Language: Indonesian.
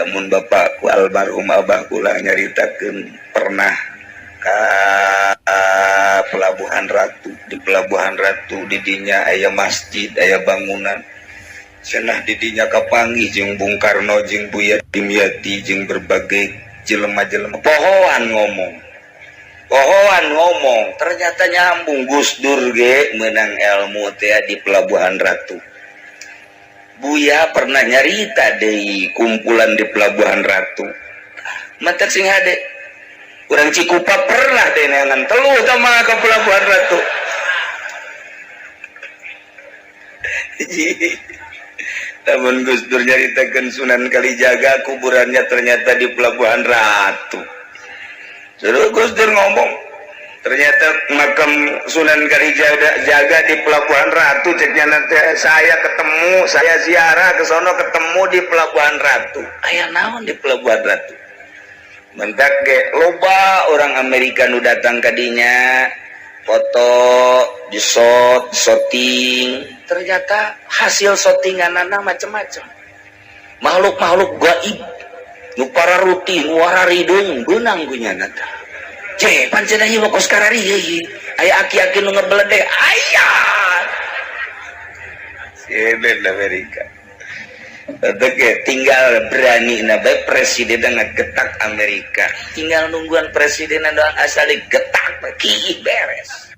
lamun bapakku almarhum abahku lah nyaritakeun pernah ka Pelabuhan Ratu. Di Pelabuhan Ratu didinya aya masjid, aya bangunan cenah didinya kapanggih jeung Bung Karno jeung Buya Dimyati jeung berbagai jelema-jelema pohoan ngomong ternyata nyambung. Gus Dur ge menang ilmu teh di Pelabuhan Ratu. Buya pernah nyarita deui kumpulan di Pelabuhan Ratu. Mantek sing hade urang Cikupa pernah teh neangan telu tama ke Pelabuhan Ratu. Namun Gus Dur nyaritakeun Sunan Kalijaga kuburannya ternyata di Pelabuhan Ratu. Terus Gus Dur ngomong ternyata makam Sunan Kalijaga di Pelabuhan Ratu. Ceknya nanti saya ziarah ke sono ketemu di Pelabuhan Ratu. Aya naon di Pelabuhan Ratu? Mentak ge loba orang Amerika nu datang ka dinya foto di shooting. Ternyata hasil shootinganana macam-macam makhluk-makhluk gaib nu para rutin wararidung beunang gunyana tah je pancen ieu mah kos karari ieu aya aki-aki nu ngebledek aya sieun Amerika Tadeke tinggal berani na bae presiden ngagetak Amerika tinggal nungguan presiden doang asal getak kieu beres.